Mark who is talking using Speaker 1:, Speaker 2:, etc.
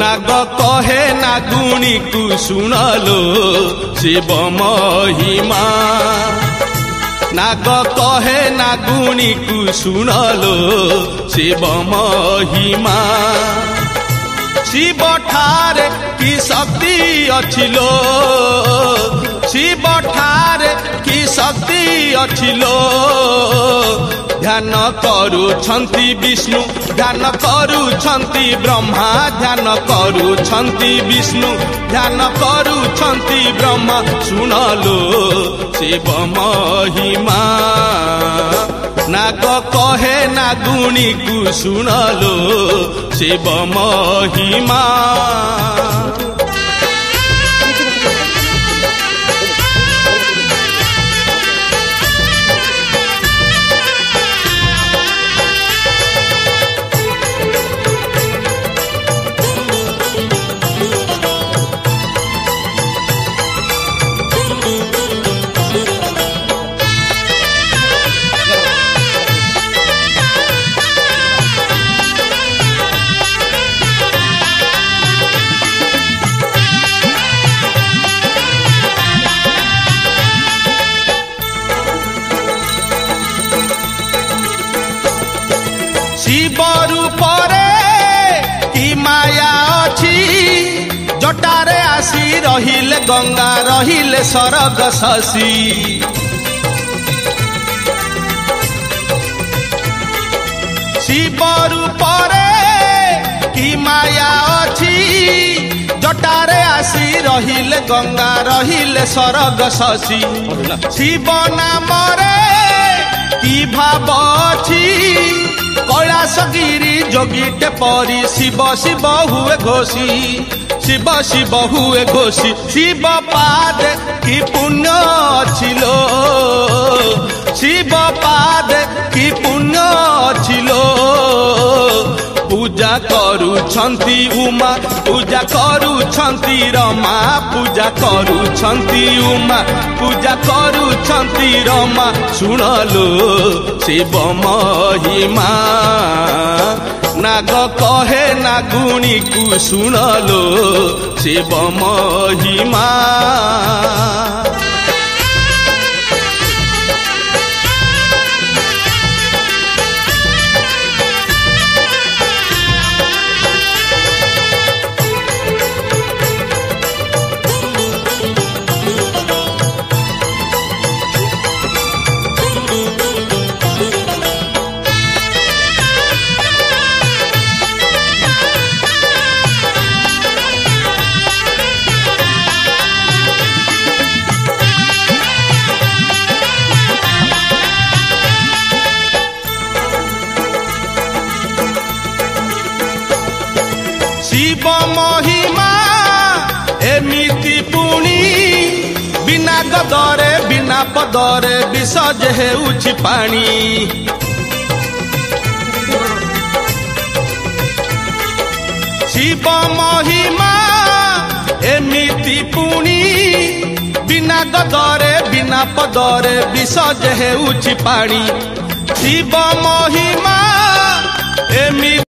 Speaker 1: नाग कहे नागुणी को सुनलो शिव महिमा नाग कहे नागुणी को सुनलो शिव महिमा शिव ठारे की शक्ति अछिलो शिव ठारे की शक्ति अछिलो ध्यान करुछंती विष्णु ध्यान करुछंती ब्रह्मा ध्यान करुछंती विष्णु ध्यान करुछंती ब्रह्मा सुनलो शिव महिमा नाग कहे नागुणी को सुनलो शिव महिमा शिव रूपरे की माया अच्छी जटारे आसी रहिले गंगा रहिले सरग शशि शिव रूपरे की माया अच्छी जटारे आसी रहिले गंगा रहिले सरग शशि शिव नामरे की भाव अच्छी कैलासगिरी जोगीटे परी शिव शिव हुए घोषी शिव शिव हुए घोषी शिव पाद की पुण्य छिलो शिव पाद की पुण्य छिलो पूजा करुछंती उमा पूजा करुछंती रमा पूजा करुछंती उमा पूजा करुछंती रमा सुनलो शिव महिमा नाग कहे नागुणी को सुनलो शिव महिमा शिव महिमा एमिति पुणी बिना गदरे बिना पदरे विसर्ज हेउछि पानी शिव महिमा एमिति पुणी बिना गदरे बिना पदरे विसर्ज हेउछि पानी शिव महिमा एमिति